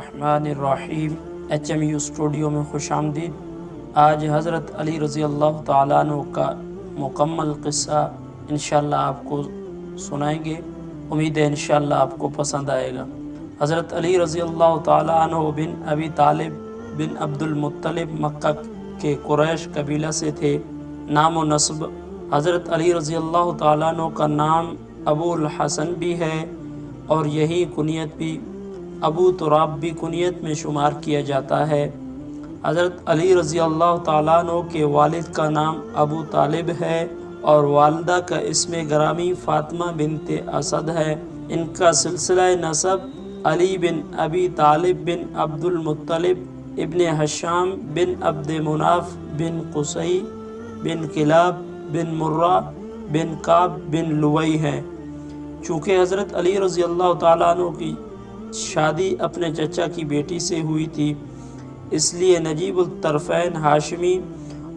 बिस्मिल्लाहिर्रहमानिर्रहीम। HMU studio में खुश आमदीद। आज हज़रत अली रज़ी अल्लाह तआला अन्हु का मुकम्मल क़िस्सा इंशाअल्लाह आपको सुनाएंगे। उम्मीद है इंशाअल्लाह आपको पसंद आएगा। हज़रत अली रज़ी अल्लाह तआला अन्हु बिन अबी तालिब बिन अब्दुल मुत्तलिब मक्का के कुरैश कबीला से थे। नाम व नस्ब हज़रत अली रज़ी अल्लाह तआला अन्हु का नाम अबुल हसन भी है और यही कुनियत भी अबू तुराब भी कुनियत में शुमार किया जाता है। हज़रत अली रज़ी अल्लाह तआला अन्हु के वालिद का नाम अबू तालिब है और वालदा का इस्म ग्रामी फ़ातिमा बिनते असद है। इनका सिलसिला नसब अली बिन अबी तालिब बिन अब्दुल मुत्तलिब इब्न हशाम बिन अब्द मुनाफ बिन कुसई बिन किलाब बिन मुर्रा बिन काब बिन लुवई है। चूँकि हज़रत अली रज़ी अल्लाह तआला अन्हु की शादी अपने चचा की बेटी से हुई थी, इसलिए नजीबुल तरफ़ैन हाशिमी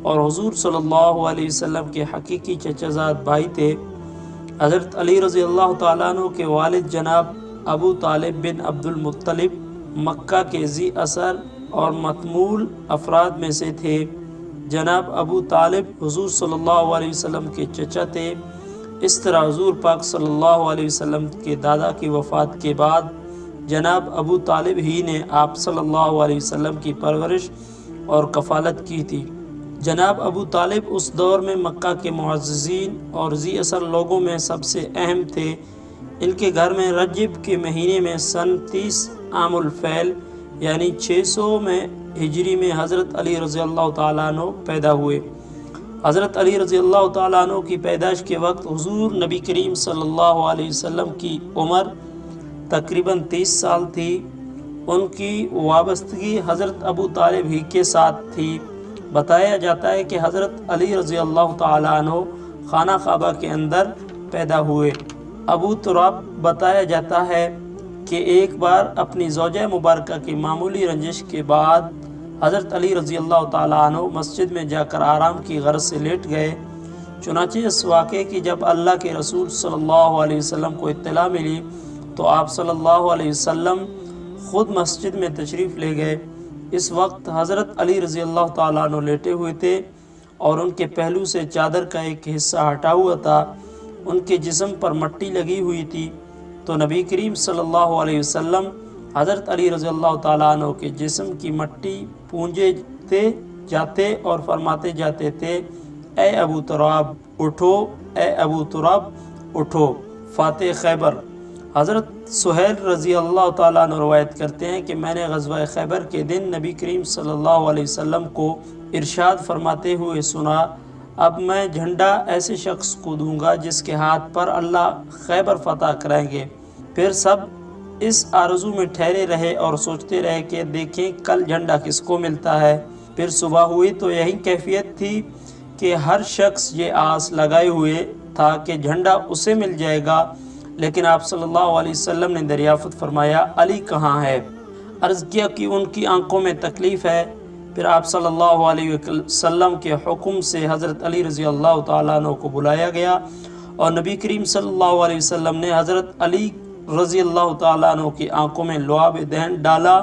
और हुज़ूर सल्लल्लाहु अलैहि वसल्लम के हकीकी चचाज़ाद भाई थे। हज़रत अली रज़ी अल्लाह तआला अन्हु के वालिद जनाब अबू तालिब बिन अब्दुल मुत्तलिब मक्का के ज़ी असर और मतमूल अफराद में से थे। जनाब अबू तालिब हुज़ूर सल्लल्लाहु अलैहि वसल्लम के चचा थे। इस तरह हुज़ूर पाक सल्लल्लाहु अलैहि वसल्लम के दादा की वफ़ात के बाद जनाब अबू तालिब ही ने आप सल्लल्लाहु अलैहि वसल्लम की परवरिश और कफ़ालत की थी। जनाब अबू तालिब उस दौर में मक्का के मुअज़्ज़िज़ीन और ज़ी असर लोगों में सबसे अहम थे। इनके घर में रजब के महीने में सन 30 आमुल फ़ैल यानी 600 में हिजरी में हज़रत अली रज़ी अल्लाह तआला अन्हु पैदा हुए। हज़रत अली रज़ी अल्लाह तआला अन्हु की पैदाइश के वक्त हुज़ूर नबी करीम सल्लल्लाहु अलैहि वसल्लम की उम्र तकरीबन 30 साल थी। उनकी वाबस्तगी हज़रत अबू तालिब ही के साथ थी। बताया जाता है कि हज़रत अली रज़ी अल्लाह तआला अन्हु खाना काबा के अंदर पैदा हुए। अबू तुराब बताया जाता है कि एक बार अपनी ज़ौजा मुबारका की मामूली रंजिश के बाद हज़रत अली रज़ी अल्लाह तआला अन्हु मस्जिद में जाकर आराम की गर्ज से लेट गए। चुनांचे इस वाक़े की जब अल्लाह के रसूल सल्लल्लाहु अलैहि वसल्लम को इत्तला मिली तो आप सल्लल्लाहु अलैहि वसल्लम ख़ुद मस्जिद में तशरीफ़ ले गए। इस वक्त हज़रत अली रज़ी अल्लाह तआला अन्हु लेटे हुए थे और उनके पहलू से चादर का एक हिस्सा हटा हुआ था। उनके जिस्म पर मट्टी लगी हुई थी। तो नबी करीम सल्लल्लाहु अलैहि वसल्लम हज़रत अली रज़ी अल्लाह तआला अन्हु के जिस्म की मट्टी पूंजते जाते और फरमाते जाते थे, ए अबू तुराब उठो, ए अबू तुराब उठो। फ़ातिह खैबर हज़रत सुहैल रज़ी अल्लाह तआला अन्हु रवायत करते हैं कि मैंने ग़ज़वा खैबर के दिन नबी करीम सल्लल्लाहु अलैहि वसल्लम को इरशाद फरमाते हुए सुना, अब मैं झंडा ऐसे शख्स को दूंगा जिसके हाथ पर अल्लाह खैबर फ़तह कराएंगे। फिर सब इस आरज़ू में ठहरे रहे और सोचते रहे कि देखें कल झंडा किसको मिलता है। फिर सुबह हुई तो यही कैफियत थी कि हर शख्स ये आस लगाए हुए था कि झंडा उसे मिल जाएगा। लेकिन आप सल्लल्लाहु अलैहि वसल्लम ने दरियाफ़त फरमाया, अली कहाँ है? अर्ज़ किया कि उनकी आंखों में तकलीफ़ है। फिर आप सल्लल्लाहु अलैहि वसल्लम के हुक्म से हज़रत अली रज़ी अल्लाह तआला अन्हु को बुलाया गया और नबी करीम सल्लल्लाहु अलैहि वसल्लम ने हज़रत अली रज़ी अल्लाह तआला अन्हु की आंखों में लुआब दहन डाला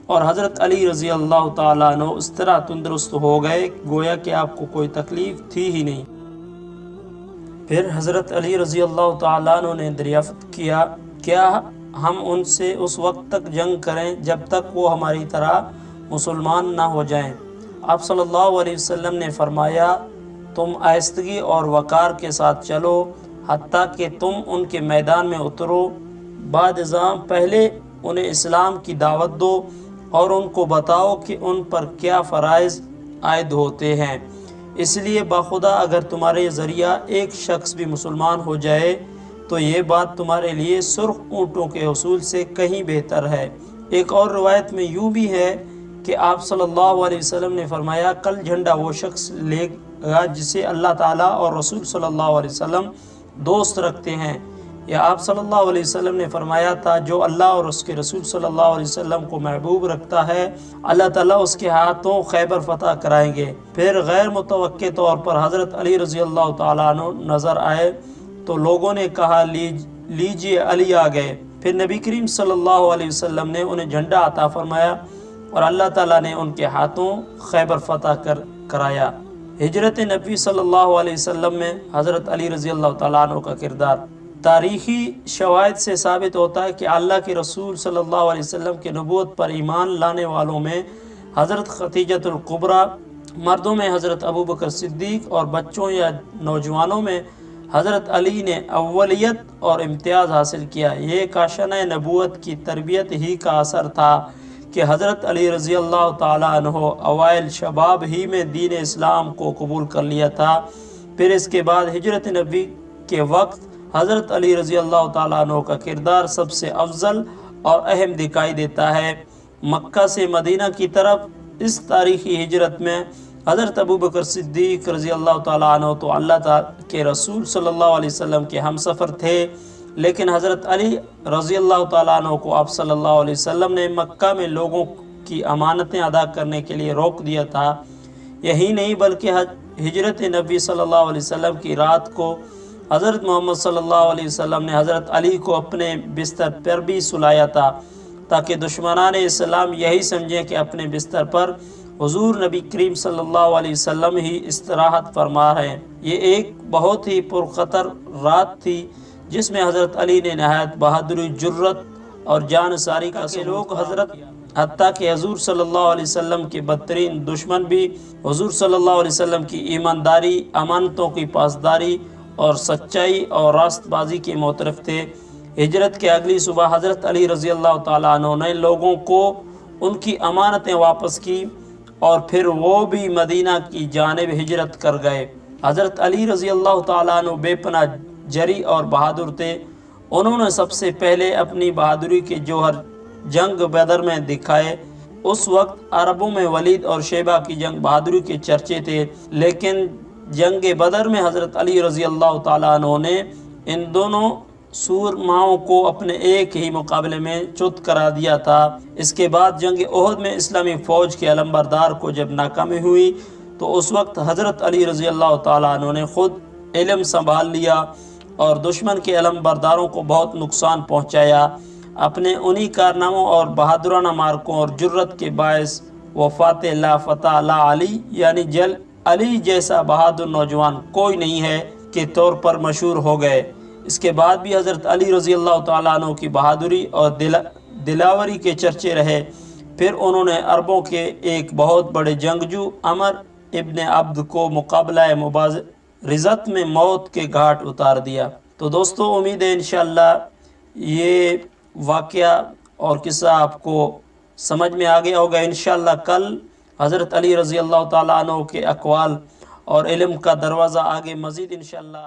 और हज़रत अली रज़ी अल्लाह तआला अन्हु उस तरह तंदुरुस्त हो गए गोया कि आपको कोई तकलीफ़ थी ही नहीं। फिर हज़रत अली रज़ी अल्लाह तआला अन्हु ने दरियाफ़त किया, क्या हम उनसे उस वक्त तक जंग करें जब तक वो हमारी तरह मुसलमान ना हो जाएं? आप सल्लल्लाहु अलैहि वसल्लम ने फरमाया, तुम आहिस्तगी और वक़ार के साथ चलो हत्ता कि तुम उनके मैदान में उतरो। बाद इज़ाम पहले उन्हें इस्लाम की दावत दो और उनको बताओ कि उन पर क्या फ़राइज़ आयद होते हैं। इसलिए बाखुदा अगर तुम्हारे ज़रिया एक शख्स भी मुसलमान हो जाए तो ये बात तुम्हारे लिए सुर्ख ऊँटों के हसूल से कहीं बेहतर है। एक और रवायत में यूँ भी है कि आप सल्लल्लाहु अलैहि वसल्लम ने फरमाया, कल झंडा वो शख्स लेगा जिसे अल्लाह ताला और रसूल सल्लल्लाहु अलैहि वसल्लम दोस्त रखते हैं। या आप सल्लल्लाहु अलैहि वसल्लम ने फरमाया था, जो अल्लाह और उसके रसूल सल्लल्लाहु अलैहि वसल्लम को महबूब रखता है अल्लाह ताला उसके हाथों खैबर फतह कराएंगे। फिर गैर मुतवक्के तौर पर हज़रत अली रज़ी अल्लाह तआला अन्हु नज़र आए तो लोगों ने कहा, लीजिए अली आ गए। پھر نبی کریم صلی اللہ علیہ وسلم نے انہیں جھنڈا عطا فرمایا اور اللہ تعالیٰ نے ان کے ہاتھوں خیبر فتح کرایا۔ ہجرت نبی صلی اللہ علیہ وسلم میں حضرت علی رضی اللہ تعالیٰ عنہ کا کردار تاریخی شواہد سے ثابت ہوتا ہے کہ اللہ کے رسول صلی اللہ علیہ وسلم کے نبوت پر ایمان لانے والوں میں حضرت خدیجۃ الکبریٰ، مردوں میں حضرت ابوبکر صدیق اور بچوں یا نوجوانوں میں حضرت علی نے اولیت اور امتیاز حاصل کیا۔ یہ کاشانہ نبوت کی تربیت ہی کا اثر تھا کہ حضرت علی رضی اللہ تعالیٰ عنہ اوائل شباب ہی میں دین اسلام کو قبول کر لیا تھا۔ پھر اس کے بعد ہجرت نبی کے وقت حضرت علی رضی اللہ تعالیٰ عنہ کا کردار سب سے افضل اور اہم دکھائی دیتا ہے۔ مکہ سے مدینہ کی طرف اس تاریخی ہجرت میں حضرت ابوبکر صدیق رضی اللہ تعالیٰ عنہ تو اللہ تعالیٰ کے رسول صلی اللہ علیہ وسلم کے ہم سفر تھے، لیکن حضرت علی رضی اللہ تعالیٰ عنہ کو آپ صلی اللہ علیہ وسلم نے مکہ میں لوگوں کی امانتیں ادا کرنے کے لیے روک دیا تھا۔ یہی نہیں بلکہ ہجرت نبی صلی اللہ علیہ وسلم کی رات کو حضرت محمد صلی اللہ علیہ وسلم نے حضرت علی کو اپنے بستر پر بھی سلایا تھا تاکہ دشمنان اسلام یہی سمجھیں کہ اپنے بستر پر حضور نبی کریم صلی اللہ علیہ وسلم ہی استراحت فرما ہیں۔ یہ ایک بہت ہی پرخطر رات تھی جس میں حضرت علی نے نہایت بہادری، جرت اور جانساری کا لوگ حتیٰ کہ حضور صلی اللہ علیہ وسلم کے بدترین دشمن بھی حضور صلی اللہ علیہ وسلم کی ایمانداری، امانتوں کی پاسداری اور سچائی اور راست بازی کے معترف تھے۔ ہجرت کے اگلی صبح حضرت علی رضی اللہ تعالیٰ عنہ نے لوگوں کو ان کی امانتیں واپس کی اور پھر وہ بھی مدینہ کی جانب ہجرت کر گئے۔ حضرت علی رضی اللہ تعالیٰ عنہ بے پناہ جری اور بہادر تھے۔ انہوں نے سب سے پہلے اپنی بہادری کے جوہر جنگ بدر میں دکھائے۔ اس وقت عربوں میں ولید اور شیبہ کی جنگ بہادری کے چرچے تھے، لیکن جنگ بدر میں حضرت علی رضی اللہ تعالیٰ عنہ نے ان دونوں سورماؤں کو اپنے ایک ہی مقابلے میں چت کرا دیا تھا۔ اس کے بعد جنگ احد میں اسلامی فوج کے علمبردار کو جب ناکامی ہوئی تو اس وقت حضرت علی رضی اللہ تعالیٰ عنہ نے خود علم سنبھال لیا اور دشمن کے علمبرداروں کو بہت نقصان پہنچایا۔ اپنے انہی کارناموں اور بہادرانہ مارکوں اور جرت کے باعث وفات لا فتح لا علی یعنی علی جیسا بہادر نوجوان کوئی نہیں ہے کے طور پر مشہور ہو گئے۔ اس کے بعد بھی حضرت علی رضی اللہ تعالیٰ عنہ کی بہادری اور دلاوری کے چرچے رہے۔ پھر انہوں نے عربوں کے ایک بہت بڑے جنگجو عمر ابن عبد کو مقابلہ مبارزت میں موت کے گھاٹ اتار دیا۔ تو دوستو، امید ہے انشاءاللہ یہ واقعہ اور قصہ آپ کو سمجھ میں آ گیا ہوگا۔ انشاءاللہ کل حضرت علی رضی اللہ تعالیٰ عنہ کے اقوال اور علم کا دروازہ آگے مزید انشاءاللہ